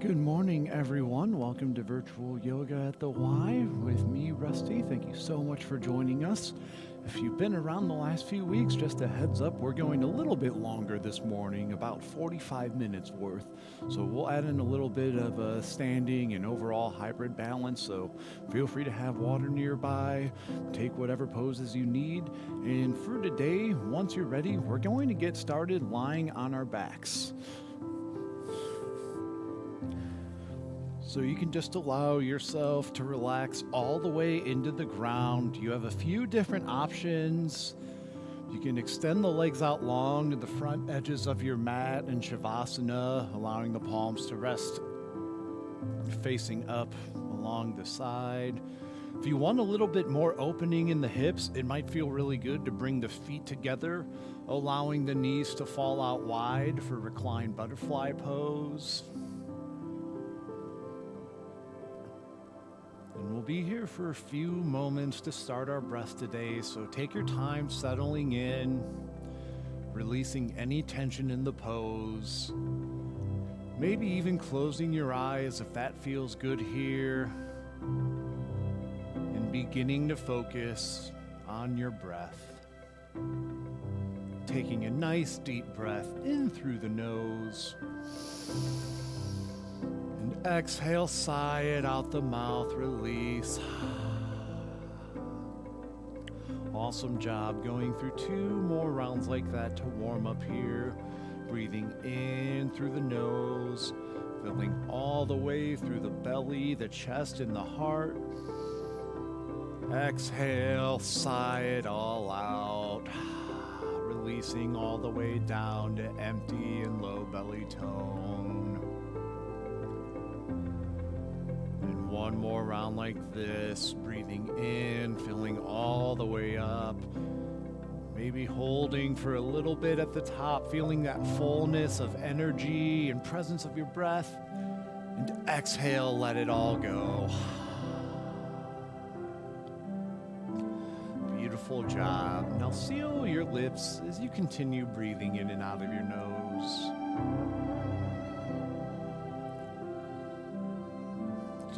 Good morning, everyone. Welcome to Virtual Yoga at the Y with me, Rusty. Thank you so much for joining us. If you've been around the last few weeks, just a heads up, we're going a little bit longer this morning, about 45 minutes worth. So we'll add in a little bit of a standing and overall hybrid balance. So feel free to have water nearby, take whatever poses you need. And for today, once you're ready, we're going to get started lying on our backs. So you can just allow yourself to relax all the way into the ground. You have a few different options. You can extend the legs out long to the front edges of your mat in Shavasana, allowing the palms to rest facing up along the side. If you want a little bit more opening in the hips, it might feel really good to bring the feet together, allowing the knees to fall out wide for reclined butterfly pose. And we'll be here for a few moments to start our breath today, so take your time settling in, releasing any tension in the pose, maybe even closing your eyes if that feels good here, and beginning to focus on your breath. Taking a nice deep breath in through the nose. Exhale, sigh it out the mouth, release. Awesome job. Going through 2 more rounds like that to warm up here. Breathing in through the nose, filling all the way through the belly, the chest, and the heart. Exhale, sigh it all out. Releasing all the way down to empty and low belly tone. One more round like this, breathing in, filling all the way up, maybe holding for a little bit at the top, feeling that fullness of energy and presence of your breath, and exhale, let it all go. Beautiful job. Now seal your lips as you continue breathing in and out of your nose.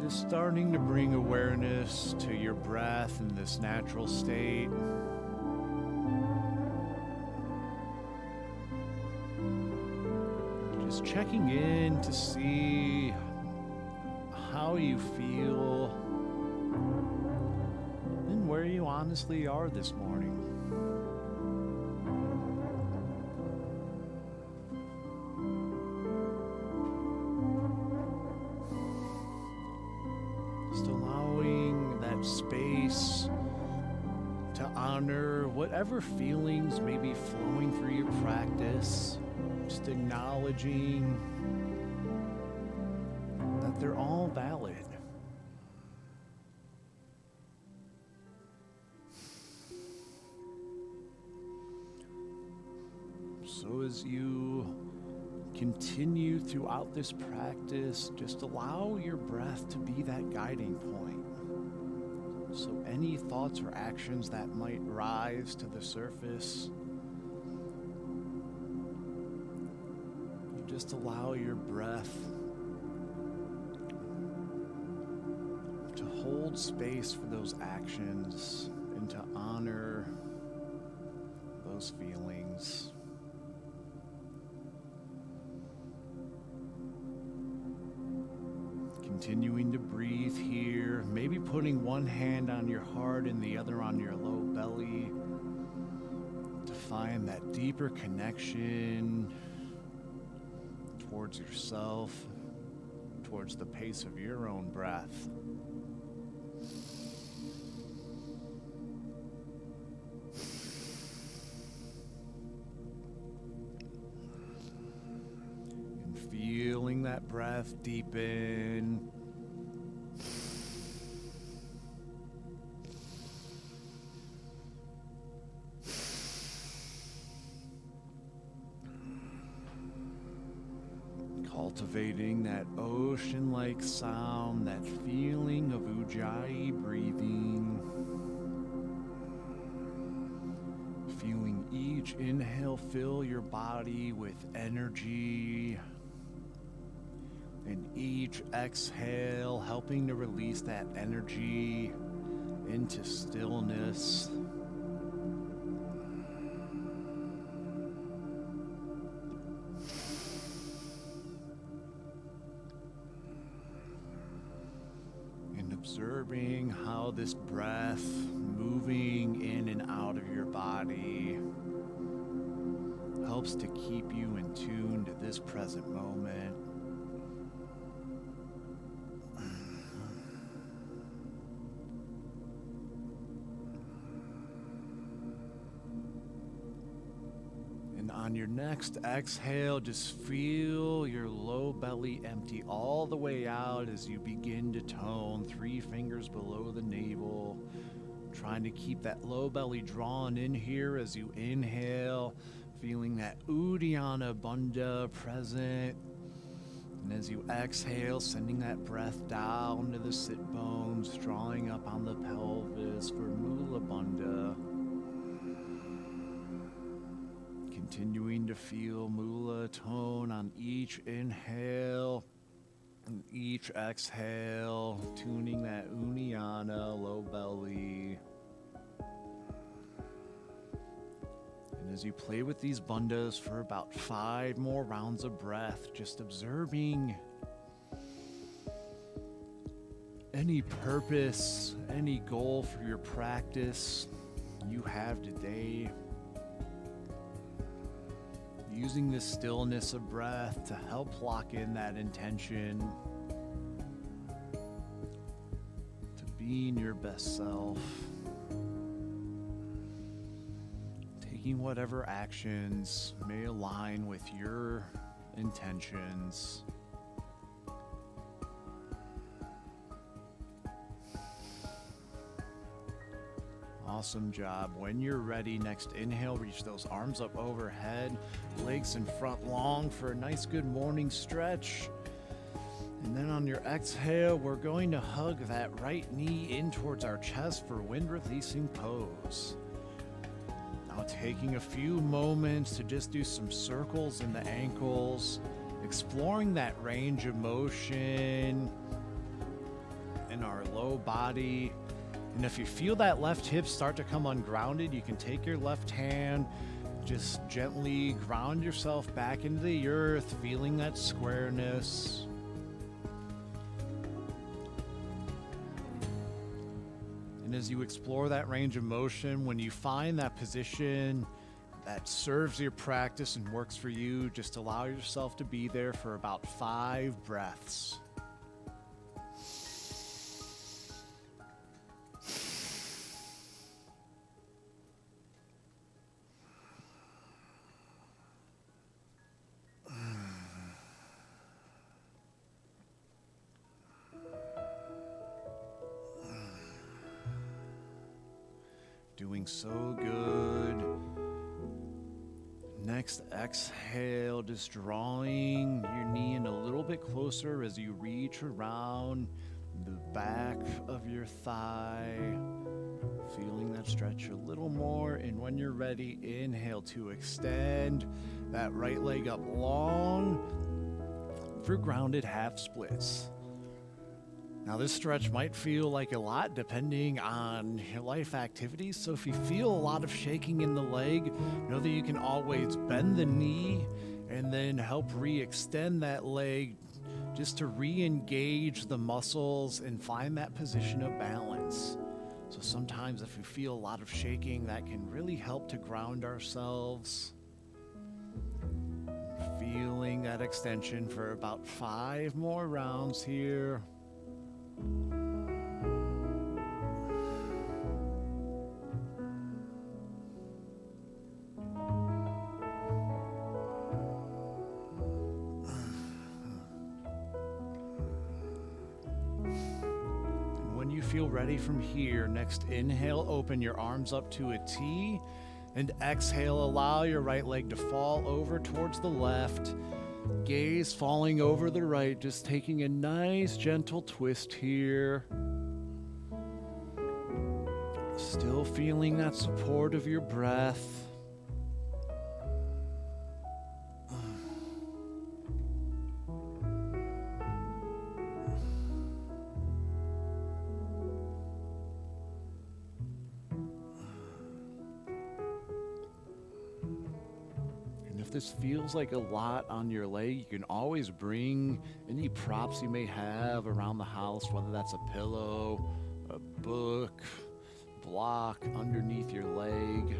Just starting to bring awareness to your breath in this natural state. Just checking in to see how you feel and where you honestly are this morning. Space to honor whatever feelings may be flowing through your practice, just acknowledging that they're all valid. So as you continue throughout this practice, just allow your breath to be that guiding point. So any thoughts or actions that might rise to the surface, you just allow your breath to hold space for those actions and to honor those feelings. Continuing to breathe here, maybe putting one hand on your heart and the other on your low belly to find that deeper connection towards yourself, towards the pace of your own breath. And feeling that breath deepen. Cultivating that ocean-like sound, that feeling of ujjayi breathing. Feeling each inhale fill your body with energy, and each each exhale, helping to release that energy into stillness. And observing how this breath moving in and out of your body helps to keep you in tune to this present moment. And on your next exhale, just feel your low belly empty all the way out as you begin to tone 3 fingers below the navel. Trying to keep that low belly drawn in here as you inhale, feeling that Uddiyana Bandha present. And as you exhale, sending that breath down to the sit bones, drawing up on the pelvis for Mula Bandha. Continuing to feel Mula tone on each inhale and each exhale, tuning that Uddiyana low belly. And as you play with these bandhas for about 5 more rounds of breath, just observing any purpose, any goal for your practice you have today. Using this stillness of breath to help lock in that intention to being your best self. Taking whatever actions may align with your intentions. Awesome job. When you're ready, next inhale, reach those arms up overhead, legs in front long for a nice good morning stretch. And then on your exhale, we're going to hug that right knee in towards our chest for wind releasing pose. Now taking a few moments to just do some circles in the ankles, exploring that range of motion in our low body. And if you feel that left hip start to come ungrounded, you can take your left hand, just gently ground yourself back into the earth, feeling that squareness. And as you explore that range of motion, when you find that position that serves your practice and works for you, just allow yourself to be there for about 5 breaths. Doing so good. Next exhale, just drawing your knee in a little bit closer as you reach around the back of your thigh. Feeling that stretch a little more. And when you're ready, inhale to extend that right leg up long for grounded half splits. Now this stretch might feel like a lot depending on your life activities, so if you feel a lot of shaking in the leg, know that you can always bend the knee and then help re-extend that leg just to re-engage the muscles and find that position of balance. So sometimes if you feel a lot of shaking, that can really help to ground ourselves. Feeling that extension for about 5 more rounds here. Feel ready from here. Next inhale, open your arms up to a T, and exhale, allow your right leg to fall over towards the left, gaze falling over the right, just taking a nice gentle twist here. Still feeling that support of your breath. this feels like a lot on your leg, you can always bring any props you may have around the house, whether that's a pillow, a book, block underneath your leg.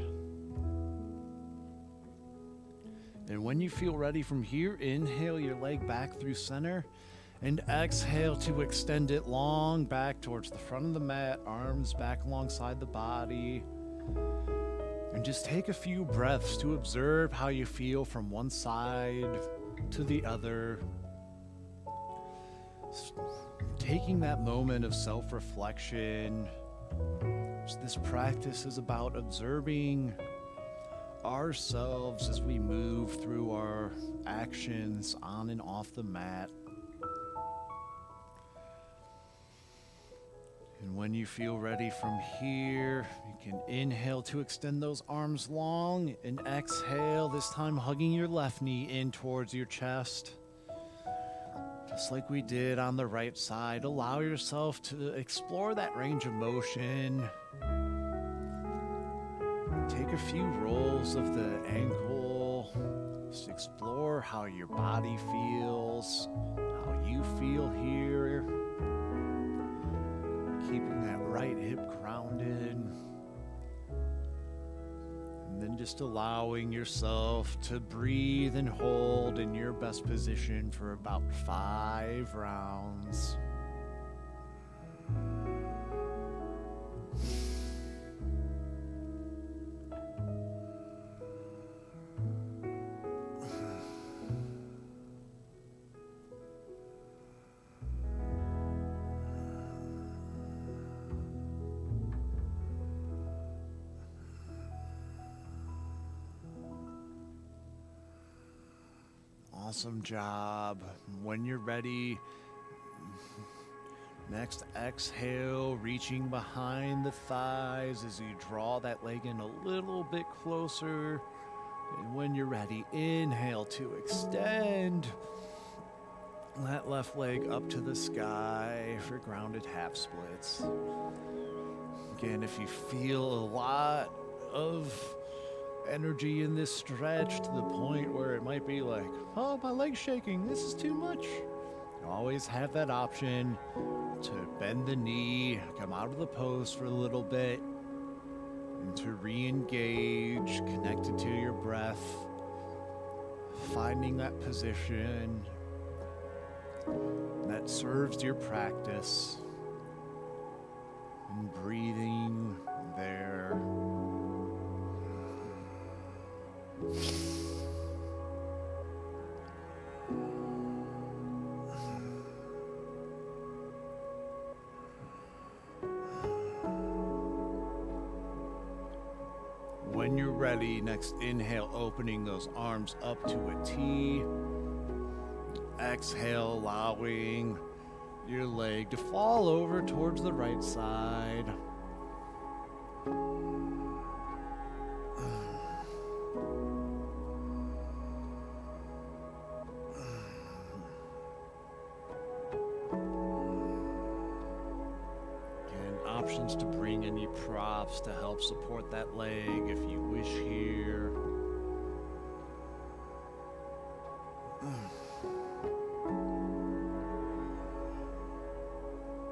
And when you feel ready from here, inhale your leg back through center and exhale to extend it long back towards the front of the mat, arms back alongside the body. And just take a few breaths to observe how you feel from one side to the other. Taking that moment of self-reflection. This practice is about observing ourselves as we move through our actions on and off the mat. And when you feel ready from here, you can inhale to extend those arms long and exhale, this time hugging your left knee in towards your chest. Just like we did on the right side, allow yourself to explore that range of motion. Take a few rolls of the ankle. Just explore how your body feels, how you feel here. Keeping that right hip grounded. And then just allowing yourself to breathe and hold in your best position for about 5 rounds. Awesome job. When you're ready, next exhale, reaching behind the thighs as you draw that leg in a little bit closer. And when you're ready, inhale to extend that left leg up to the sky for grounded half splits. Again, if you feel a lot of energy in this stretch to the point where it might be like, oh, my leg's shaking, this is too much, you always have that option to bend the knee, come out of the pose for a little bit, and to re-engage, connected to your breath, finding that position that serves your practice, and breathing there. When you're ready, next inhale, opening those arms up to a T. Exhale, allowing your leg to fall over towards the right side. Options to bring any props to help support that leg if you wish here.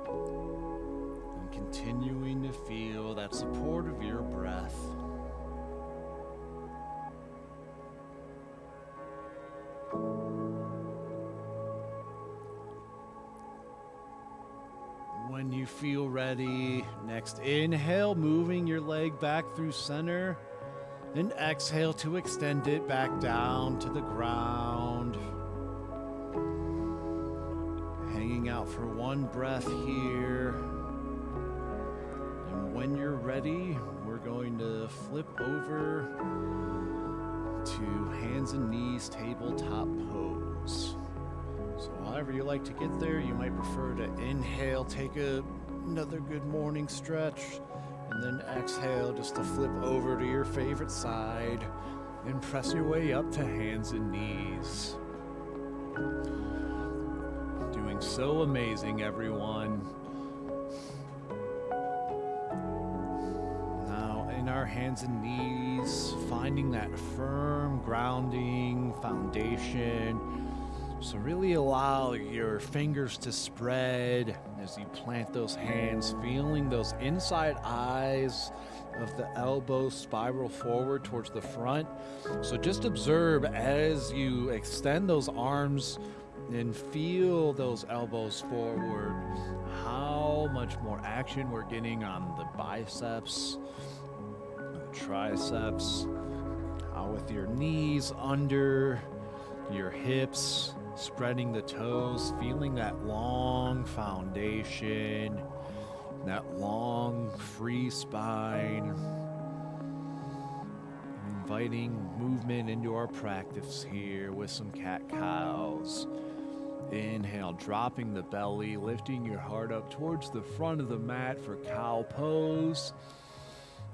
And continuing to feel that support of your breath. When you feel ready, next inhale, moving your leg back through center, and exhale to extend it back down to the ground. Hanging out for one breath here. And when you're ready, we're going to flip over to hands and knees tabletop pose. So however you like to get there, you might prefer to inhale, take another good morning stretch, and then exhale just to flip over to your favorite side and press your way up to hands and knees. Doing so amazing, everyone. Now in our hands and knees, knees, finding that firm grounding foundation. So really allow your fingers to spread as you plant those hands, feeling those inside eyes of the elbows spiral forward towards the front. So just observe as you extend those arms and feel those elbows forward, how much more action we're getting on the biceps, the triceps, how with your knees under your hips, spreading the toes, feeling that long foundation, that long free spine, inviting movement into our practice here with some cat-cows. Inhale, dropping the belly, lifting your heart up towards the front of the mat for cow pose.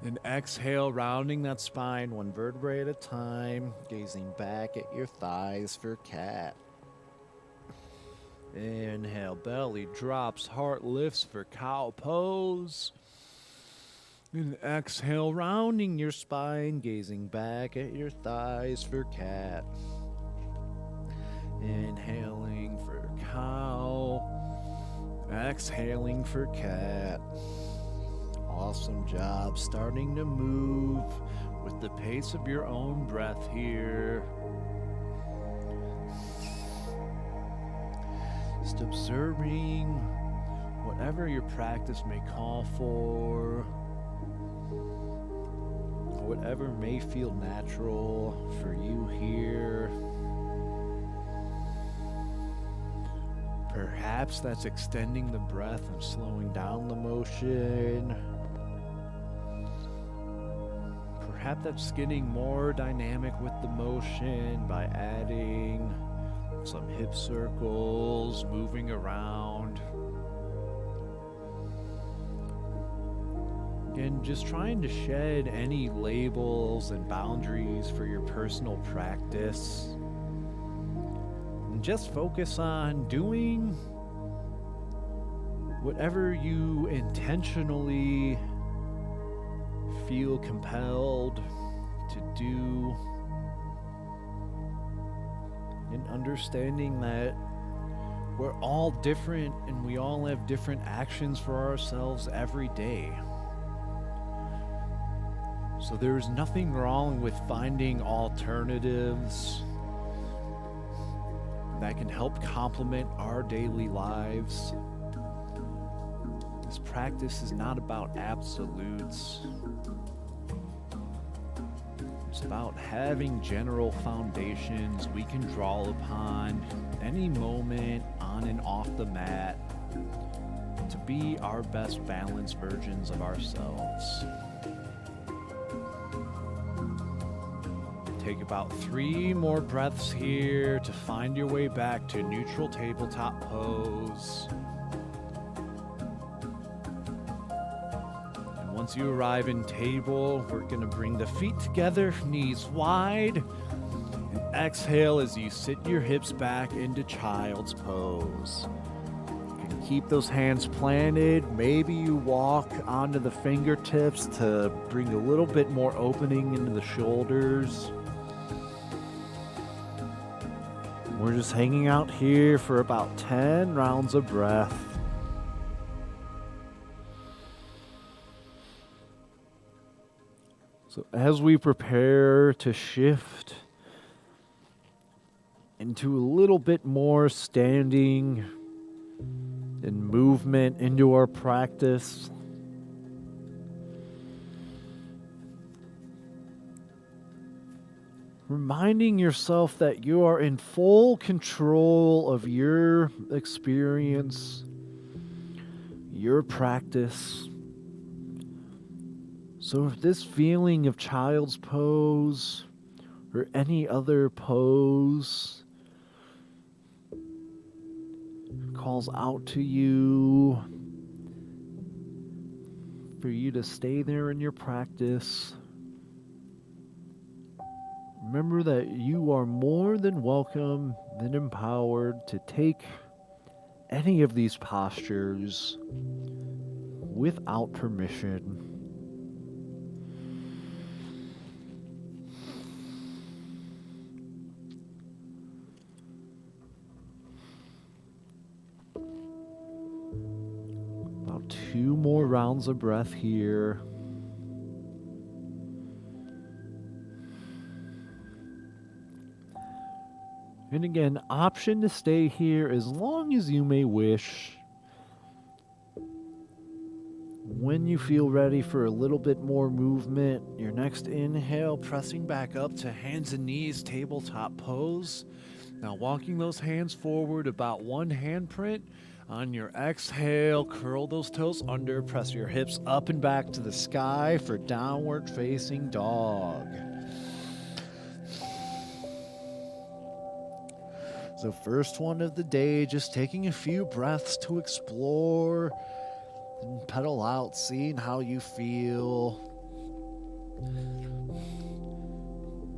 And exhale, rounding that spine one vertebrae at a time, gazing back at your thighs for cat. Inhale, belly drops, heart lifts for cow pose. And exhale, rounding your spine, gazing back at your thighs for cat. Inhaling for cow, exhaling for cat. Awesome job starting to move with the pace of your own breath here. Just observing whatever your practice may call for, whatever may feel natural for you here. Perhaps that's extending the breath and slowing down the motion. Perhaps that's getting more dynamic with the motion by adding some hip circles, moving around. Again, just trying to shed any labels and boundaries for your personal practice. And just focus on doing whatever you intentionally feel compelled to do. And understanding that we're all different and we all have different actions for ourselves every day. So there's nothing wrong with finding alternatives that can help complement our daily lives. This practice is not about absolutes. It's about having general foundations we can draw upon any moment on and off the mat to be our best balanced versions of ourselves. Take about 3 more breaths here to find your way back to neutral tabletop pose. And once you arrive in table, we're going to bring the feet together, knees wide, and exhale as you sit your hips back into child's pose. You can keep those hands planted. Maybe you walk onto the fingertips to bring a little bit more opening into the shoulders. We're just hanging out here for about 10 rounds of breath. So as we prepare to shift into a little bit more standing and movement into our practice, reminding yourself that you are in full control of your experience, your practice. So if this feeling of child's pose or any other pose calls out to you, for you to stay there in your practice, remember that you are more than welcome and empowered to take any of these postures without permission. 2 more rounds of breath here. And again, option to stay here as long as you may wish. When you feel ready for a little bit more movement, your next inhale, pressing back up to hands and knees, tabletop pose. Now walking those hands forward about 1 handprint. On your exhale, curl those toes under, press your hips up and back to the sky for downward facing dog. So first one of the day, just taking a few breaths to explore and pedal out, seeing how you feel.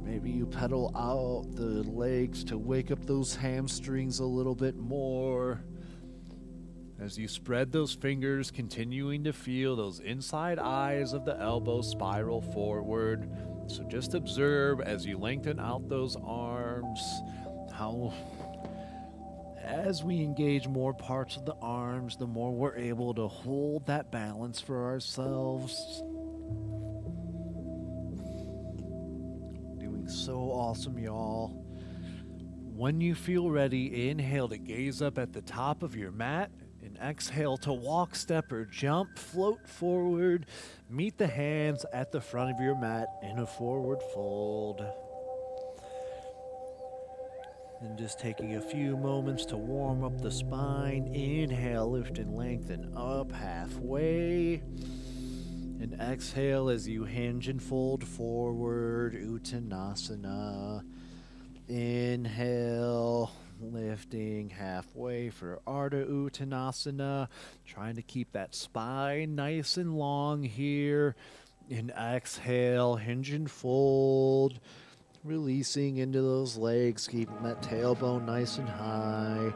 Maybe you pedal out the legs to wake up those hamstrings a little bit more. As you spread those fingers, continuing to feel those inside eyes of the elbows spiral forward. So just observe as you lengthen out those arms, how as we engage more parts of the arms, the more we're able to hold that balance for ourselves. Doing so awesome, y'all. When you feel ready, inhale to gaze up at the top of your mat, and exhale to walk, step, or jump, float forward, meet the hands at the front of your mat in a forward fold. And just taking a few moments to warm up the spine. Inhale, lift and lengthen up halfway. And exhale as you hinge and fold forward, Uttanasana. Inhale, lifting halfway for Ardha Uttanasana. Trying to keep that spine nice and long here. And exhale, hinge and fold. Releasing into those legs, keeping that tailbone nice and high.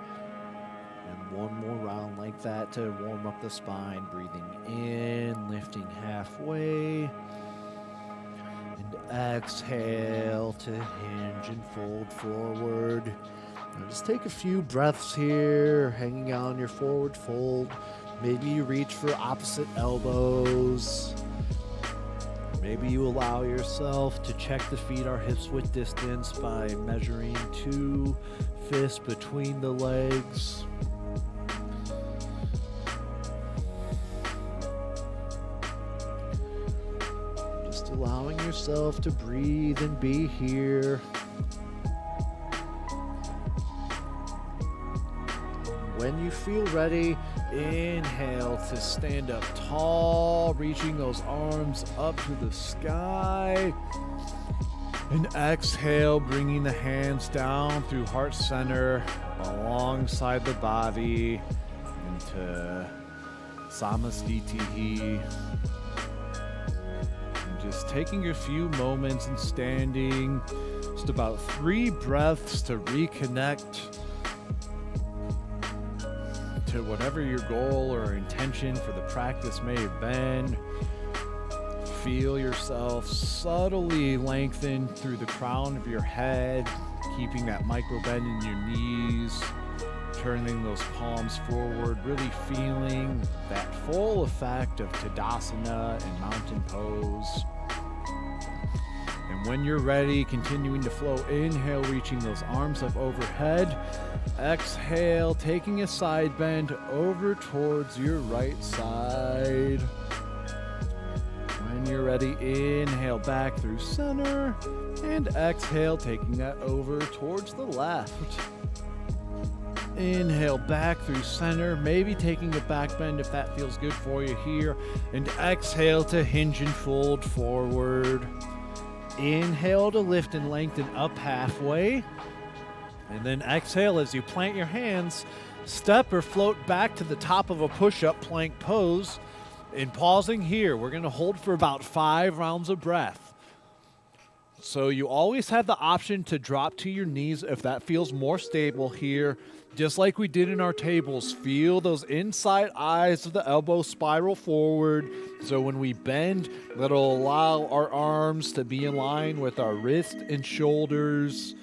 And one more round like that to warm up the spine. Breathing in, lifting halfway. And exhale to hinge and fold forward. Now just take a few breaths here, hanging out on your forward fold. Maybe you reach for opposite elbows. Maybe you allow yourself to check the feet or hips width distance by measuring 2 fists between the legs. Just allowing yourself to breathe and be here. When you feel ready, inhale to stand up tall, reaching those arms up to the sky. And exhale, bringing the hands down through heart center, alongside the body, into Samastitihi. And just taking a few moments and standing, just about 3 breaths to reconnect to whatever your goal or intention for the practice may have been. Feel yourself subtly lengthen through the crown of your head, keeping that micro bend in your knees, turning those palms forward, really feeling that full effect of Tadasana and mountain pose. And when you're ready, continuing to flow, inhale, reaching those arms up overhead. Exhale, taking a side bend over towards your right side. When you're ready, inhale back through center. And exhale, taking that over towards the left. Inhale back through center, maybe taking a back bend if that feels good for you here. And exhale to hinge and fold forward. Inhale to lift and lengthen up halfway. And then exhale as you plant your hands, step or float back to the top of a push-up plank pose. And pausing here, we're going to hold for about 5 rounds of breath. So you always have the option to drop to your knees if that feels more stable here. Just like we did in our tables, feel those inside eyes of the elbows spiral forward. So when we bend, that'll allow our arms to be in line with our wrist and shoulders.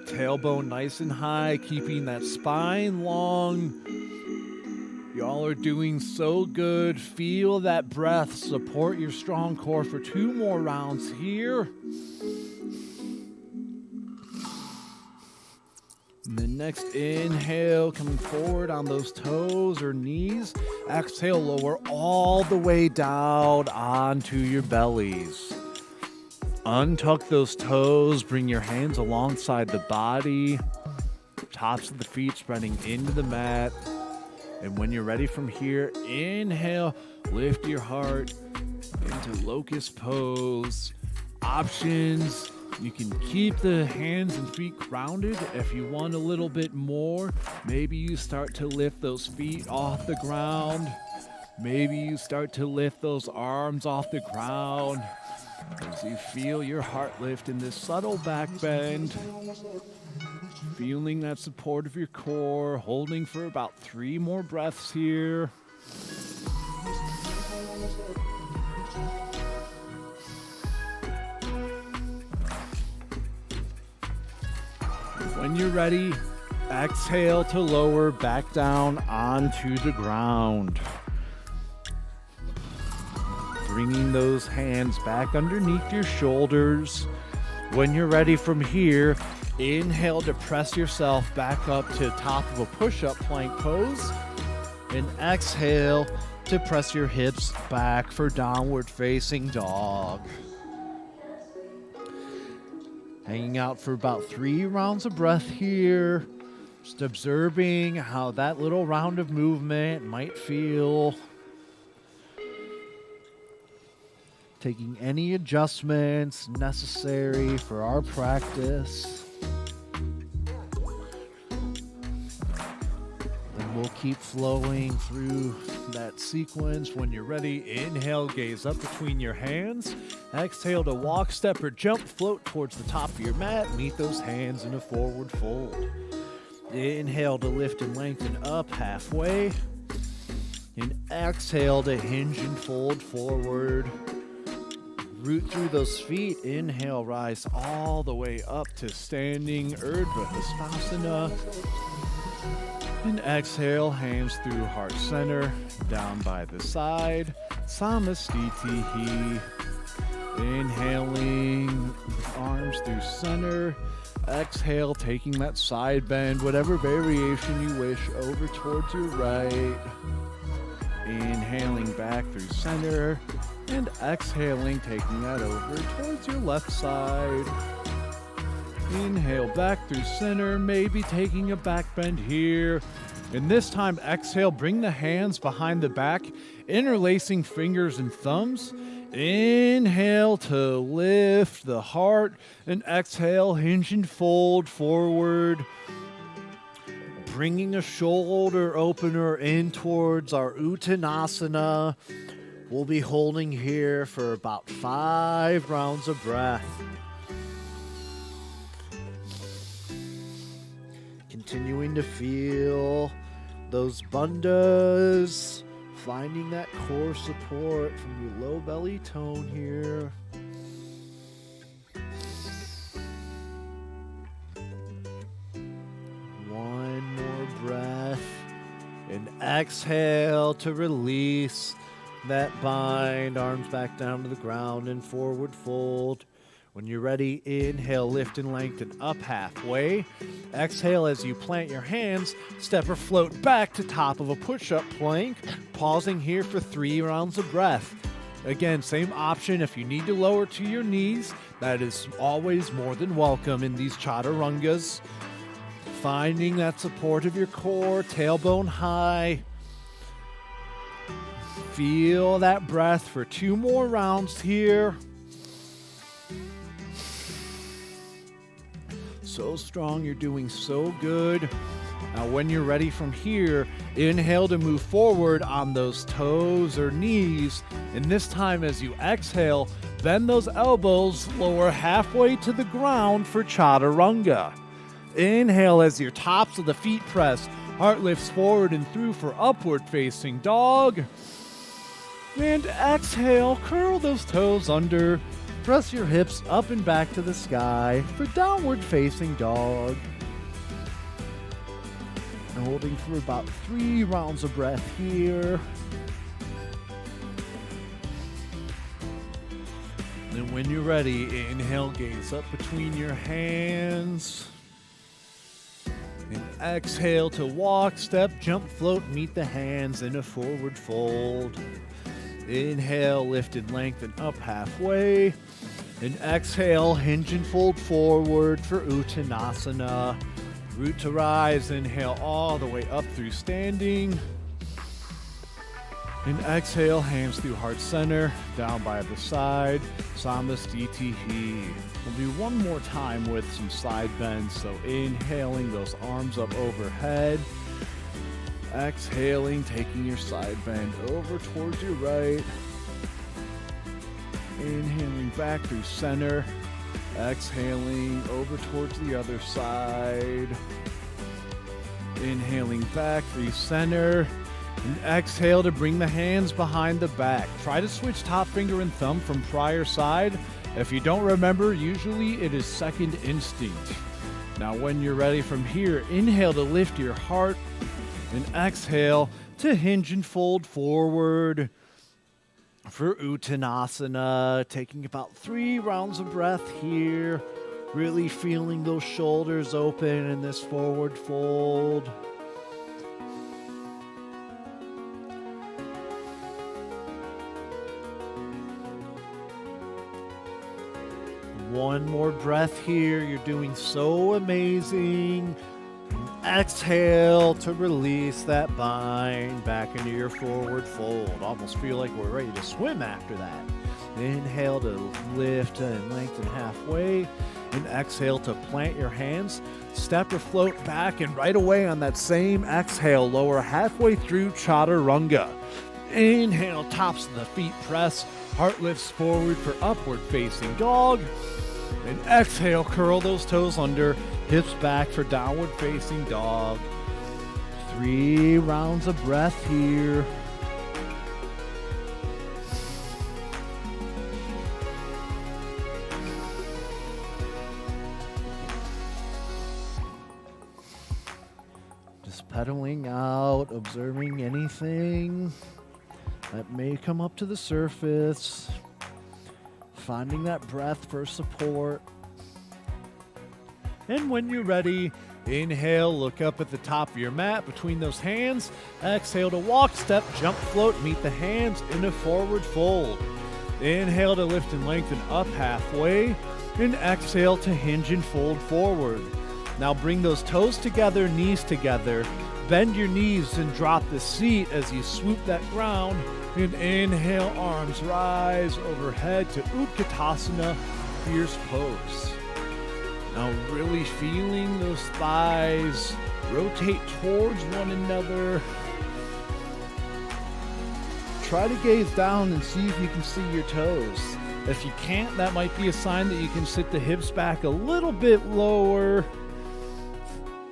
Tailbone nice and high, keeping that spine long. Y'all are doing so good. Feel that breath. Support your strong core for 2 more rounds here. And then next inhale, coming forward on those toes or knees. Exhale, lower all the way down onto your bellies. Untuck those toes, bring your hands alongside the body. Tops of the feet spreading into the mat. And when you're ready from here, inhale, lift your heart into locust pose. Options. You can keep the hands and feet grounded. If you want a little bit more, maybe you start to lift those feet off the ground. Maybe you start to lift those arms off the ground as you feel your heart lift in this subtle back bend. Feeling that support of your core, holding for about 3 more breaths here. When you're ready, exhale to lower back down onto the ground. Bringing those hands back underneath your shoulders. When you're ready from here, inhale to press yourself back up to top of a push-up plank pose. And exhale to press your hips back for downward facing dog. Hanging out for about 3 rounds of breath here. Just observing how that little round of movement might feel. Taking any adjustments necessary for our practice. And we'll keep flowing through that sequence. When you're ready, inhale, gaze up between your hands. Exhale to walk, step, or jump, float towards the top of your mat. Meet those hands in a forward fold. Inhale to lift and lengthen up halfway. And exhale to hinge and fold forward. Root through those feet. Inhale, rise all the way up to standing Urdhva Hastasana. And exhale, hands through heart center, down by the side. Samastitihi. Inhaling, arms through center. Exhale, taking that side bend, whatever variation you wish, over towards your right. Inhaling back through center. And exhaling, taking that over towards your left side. Inhale back through center, maybe taking a back bend here. And this time, exhale, bring the hands behind the back, interlacing fingers and thumbs. Inhale to lift the heart, and exhale, hinge and fold forward. Bringing a shoulder opener in towards our Uttanasana. We'll be holding here for about 5 rounds of breath. Continuing to feel those bandhas, finding that core support from your low belly tone here. One more breath, and exhale to release that bind. Arms back down to the ground and forward fold. When you're ready, inhale, lift and lengthen up halfway. Exhale as you plant your hands, step or float back to top of a push-up plank, pausing here for 3 rounds of breath. Again, same option if you need to lower to your knees. That is always more than welcome in these chaturangas. Finding that support of your core, tailbone high. Feel that breath for 2 more rounds here. So strong, you're doing so good. Now when you're ready from here, inhale to move forward on those toes or knees. And this time as you exhale, bend those elbows, lower halfway to the ground for chaturanga. Inhale as your tops of the feet press, heart lifts forward and through for upward facing dog. And exhale, curl those toes under. Press your hips up and back to the sky for downward facing dog. Holding for about 3 rounds of breath here. Then when you're ready, inhale, gaze up between your hands. And exhale to walk, step, jump, float, meet the hands in a forward fold. Inhale, lift and lengthen up halfway. And exhale, hinge and fold forward for Uttanasana. Root to rise, inhale all the way up through standing. And exhale, hands through heart center, down by the side, Samastitihi. We'll do one more time with some side bends. So inhaling, those arms up overhead. Exhaling, taking your side bend over towards your right. Inhaling back through center. Exhaling over towards the other side. Inhaling back through center. And exhale to bring the hands behind the back. Try to switch top finger and thumb from prior side. If you don't remember, usually it is second instinct. Now when you're ready from here, inhale to lift your heart. And exhale to hinge and fold forward for Uttanasana. Taking about 3 rounds of breath here. Really feeling those shoulders open in this forward fold. One more breath here. You're doing so amazing. Exhale to release that bind back into your forward fold. Almost feel like we're ready to swim after that. Inhale to lift and lengthen halfway. And exhale to plant your hands. Step or float back, and right away on that same exhale, lower halfway through Chaturanga. Inhale, tops of the feet press. Heart lifts forward for upward facing dog. And exhale, curl those toes under, hips back for downward facing dog. 3 rounds of breath here. Just pedaling out, observing anything that may come up to the surface. Finding that breath for support. And when you're ready, inhale, look up at the top of your mat between those hands. Exhale to walk, step, jump, float, meet the hands in a forward fold. Inhale to lift and lengthen up halfway. And exhale to hinge and fold forward. Now bring those toes together, knees together. Bend your knees and drop the seat as you swoop that ground. And inhale, arms rise overhead to Utkatasana, fierce pose. Now really feeling those thighs rotate towards one another. Try to gaze down and see if you can see your toes. If you can't, that might be a sign that you can sit the hips back a little bit lower.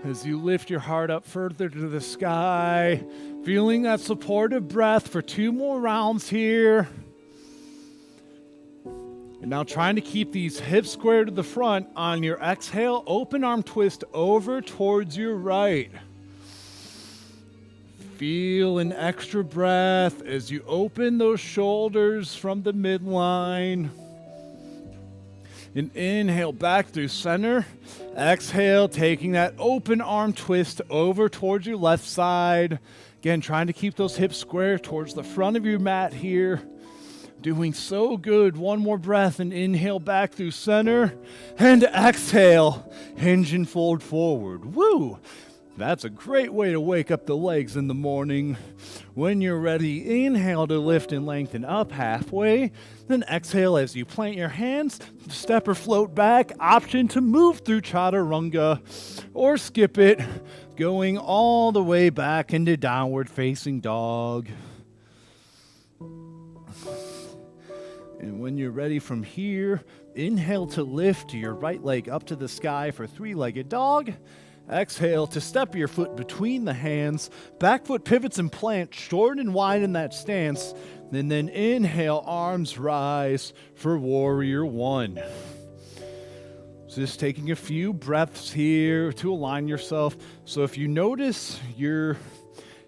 As you lift your heart up further to the sky, feeling that supportive breath for 2 more rounds here. And now trying to keep these hips square to the front. On your exhale, open arm twist over towards your right. Feel an extra breath as you open those shoulders from the midline. And inhale back through center. Exhale, taking that open arm twist over towards your left side. Again, trying to keep those hips square towards the front of your mat here. Doing so good. One more breath and inhale back through center. And exhale, hinge and fold forward. Woo! That's a great way to wake up the legs in the morning. When you're ready, inhale to lift and lengthen up halfway. Then exhale as you plant your hands, step or float back. Option to move through Chaturanga or skip it, going all the way back into downward facing dog. And when you're ready from here, inhale to lift your right leg up to the sky for 3-legged dog. Exhale to step your foot between the hands. Back foot pivots and plant short and wide in that stance. And then inhale, arms rise for warrior 1. So just taking a few breaths here to align yourself. So if you notice your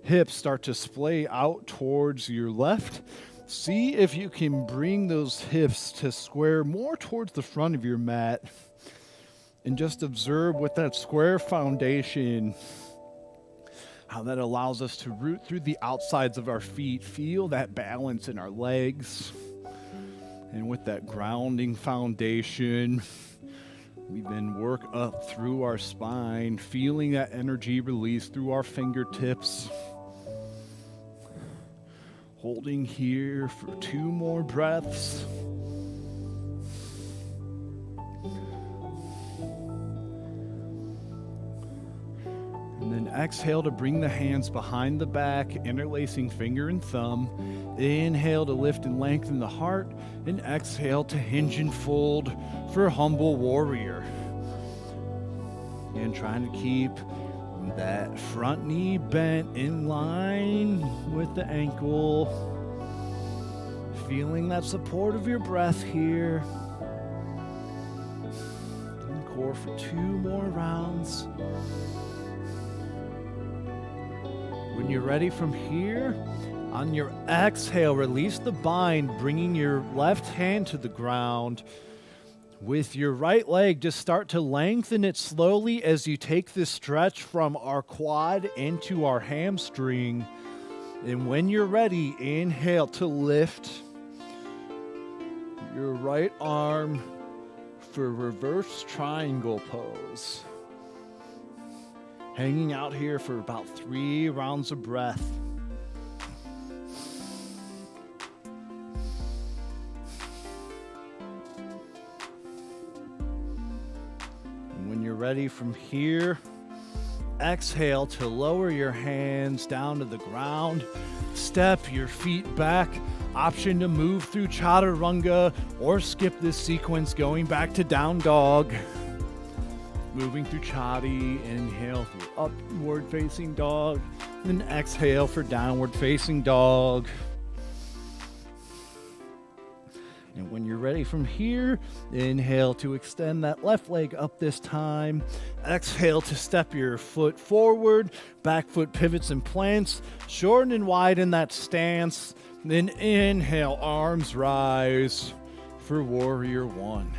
hips start to splay out towards your left, see if you can bring those hips to square more towards the front of your mat, and just observe with that square foundation how that allows us to root through the outsides of our feet, feel that balance in our legs. And with that grounding foundation, we then work up through our spine, feeling that energy release through our fingertips. Holding here for 2 more breaths. And then exhale to bring the hands behind the back, interlacing finger and thumb. Inhale to lift and lengthen the heart, and exhale to hinge and fold for humble warrior. And trying to keep that front knee bent in line with the ankle. Feeling that support of your breath here. And core for 2 more rounds. When you're ready from here, on your exhale, release the bind, bringing your left hand to the ground. With your right leg, just start to lengthen it slowly as you take this stretch from our quad into our hamstring. And when you're ready, inhale to lift your right arm for reverse triangle pose. Hanging out here for about 3 rounds of breath. When you're ready from here, exhale to lower your hands down to the ground. Step your feet back. Option to move through chaturanga or skip this sequence going back to down dog. Moving through chati, inhale through upward facing dog, then exhale for downward facing dog. And when you're ready from here, inhale to extend that left leg up this time. Exhale to step your foot forward, back foot pivots and plants, shorten and widen that stance. Then inhale, arms rise for warrior 1.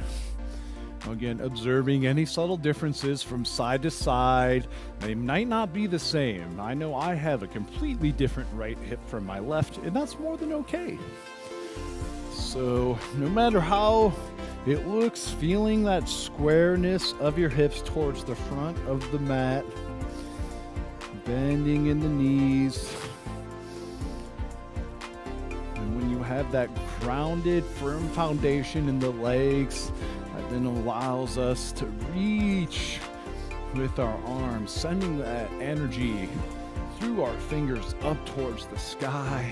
Again, observing any subtle differences from side to side. They might not be the same. I know I have a completely different right hip from my left, and that's more than okay. So no matter how it looks, feeling that squareness of your hips towards the front of the mat, bending in the knees. And when you have that grounded, firm foundation in the legs, that then allows us to reach with our arms, sending that energy through our fingers up towards the sky.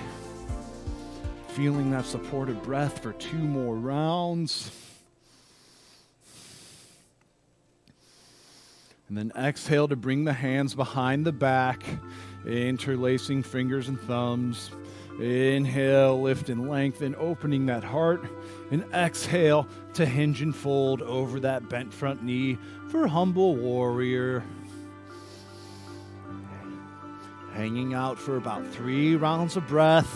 Feeling that supported breath for 2 more rounds. And then exhale to bring the hands behind the back, interlacing fingers and thumbs. Inhale, lift and lengthen, opening that heart. And exhale to hinge and fold over that bent front knee for humble warrior. Hanging out for about 3 rounds of breath.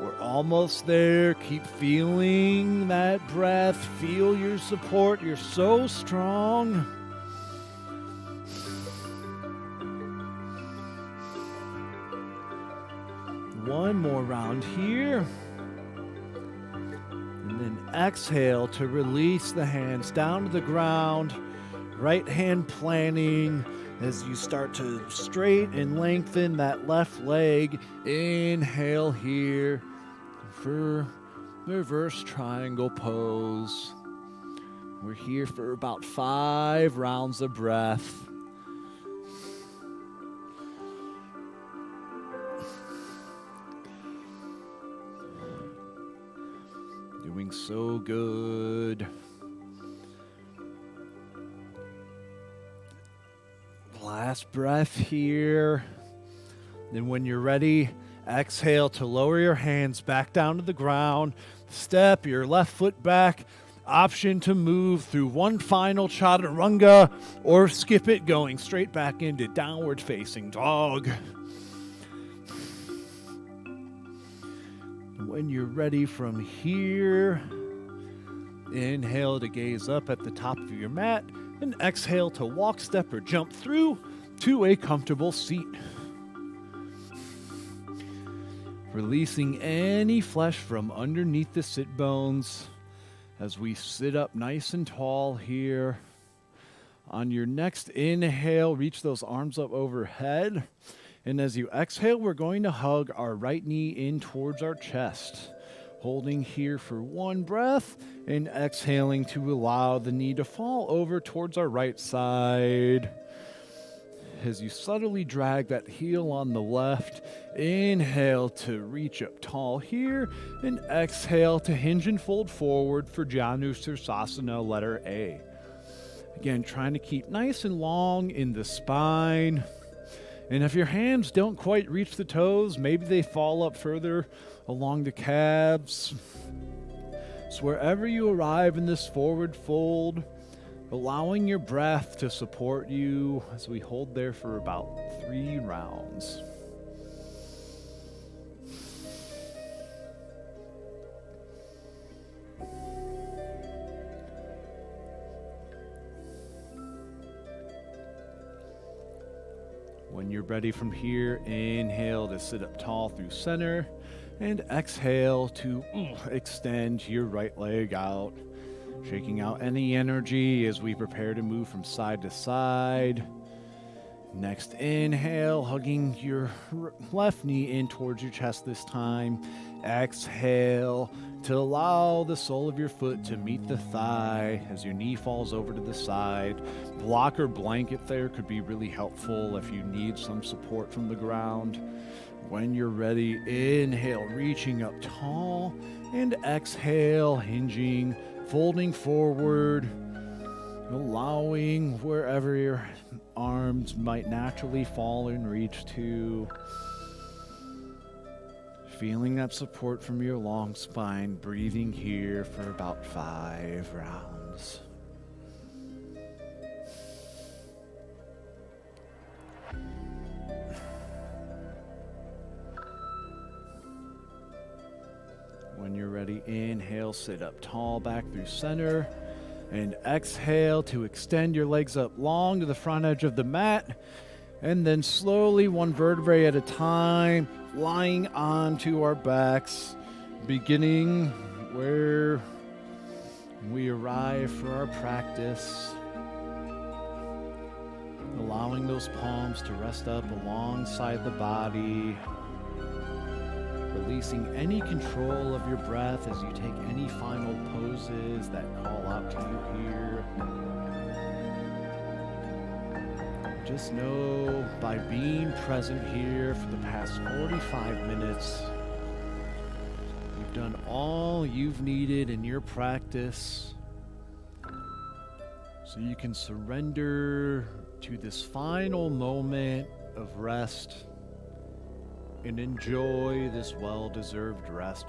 We're almost there. Keep feeling that breath. Feel your support. You're so strong. One more round here. And then exhale to release the hands down to the ground. Right hand planting as you start to straighten and lengthen that left leg. Inhale here for reverse triangle pose. We're here for about 5 rounds of breath. Doing so good. Last breath here. Then when you're ready, exhale to lower your hands back down to the ground. Step your left foot back. option to move through one final chaturanga or skip it going straight back into downward facing dog. When you're ready from here, inhale to gaze up at the top of your mat and exhale to walk, step, or jump through to a comfortable seat. Releasing any flesh from underneath the sit bones as we sit up nice and tall here. On your next inhale, reach those arms up overhead. And as you exhale, we're going to hug our right knee in towards our chest. Holding here for one breath and exhaling to allow the knee to fall over towards our right side. As you subtly drag that heel on the left, inhale to reach up tall here, and exhale to hinge and fold forward for Janu Sirsasana, letter A. Again, trying to keep nice and long in the spine. And if your hands don't quite reach the toes, maybe they fall up further along the calves. So wherever you arrive in this forward fold, allowing your breath to support you as we hold there for about 3 rounds. When you're ready from here, inhale to sit up tall through center, and exhale to extend your right leg out. Shaking out any energy as we prepare to move from side to side. Next inhale, hugging your left knee in towards your chest this time. Exhale to allow the sole of your foot to meet the thigh as your knee falls over to the side. Block or blanket there could be really helpful if you need some support from the ground. When you're ready, inhale, reaching up tall, and exhale, hinging, folding forward, allowing wherever your arms might naturally fall and reach to. Feeling that support from your long spine, breathing here for about 5 rounds. When you're ready, inhale, sit up tall, back through center, and exhale to extend your legs up long to the front edge of the mat, and then slowly, one vertebrae at a time, lying onto our backs, beginning where we arrive for our practice, allowing those palms to rest up alongside the body. Releasing any control of your breath as you take any final poses that call out to you here. Just know, by being present here for the past 45 minutes, you've done all you've needed in your practice, so you can surrender to this final moment of rest and enjoy this well-deserved rest.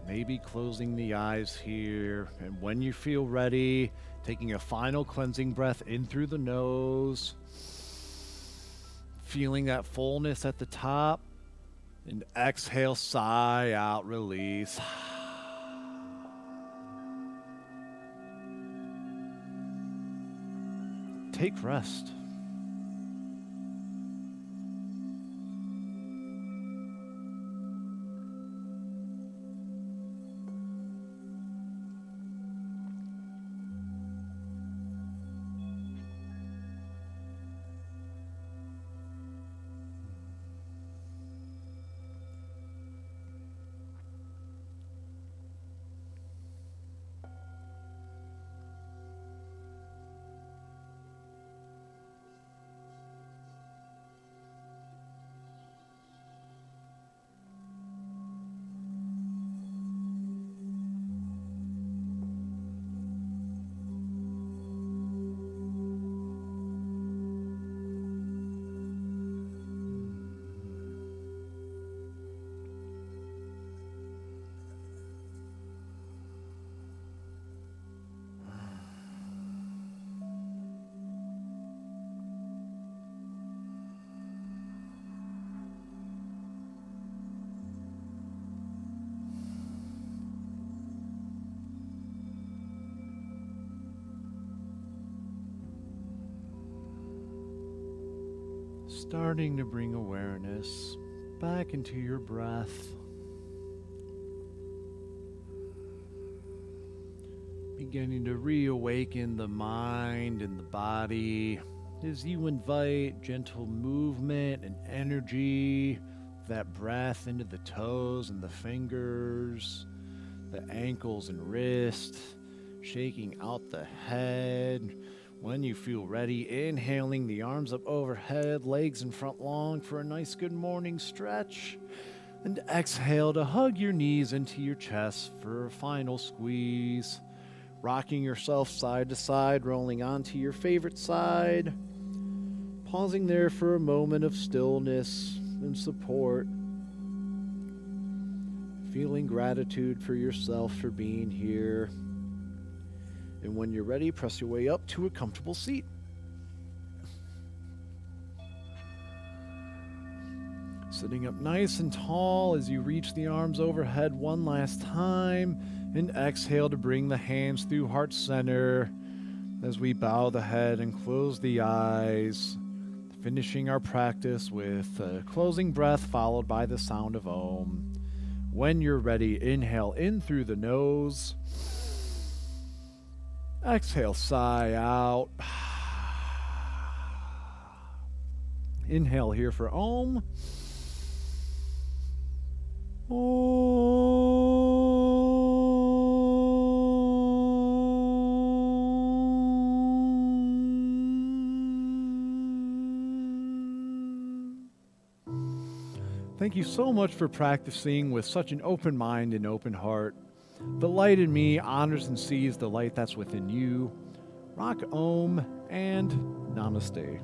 Maybe closing the eyes here, and when you feel ready, taking a final cleansing breath in through the nose, feeling that fullness at the top, and exhale, sigh out, release. Take rest. Starting to bring awareness back into your breath. Beginning to reawaken the mind and the body as you invite gentle movement and energy, that breath into the toes and the fingers, the ankles and wrists, shaking out the head. When you feel ready, inhaling the arms up overhead, legs in front long for a nice good morning stretch. And exhale to hug your knees into your chest for a final squeeze. Rocking yourself side to side, rolling onto your favorite side. Pausing there for a moment of stillness and support. Feeling gratitude for yourself for being here. And when you're ready, press your way up to a comfortable seat. Sitting up nice and tall as you reach the arms overhead one last time. And exhale to bring the hands through heart center as we bow the head and close the eyes, finishing our practice with a closing breath followed by the sound of Om. When you're ready, inhale in through the nose. Exhale, sigh out. Inhale here for Om. Thank you so much for practicing with such an open mind and open heart. The light in me honors and sees the light that's within you. Rock Om and Namaste.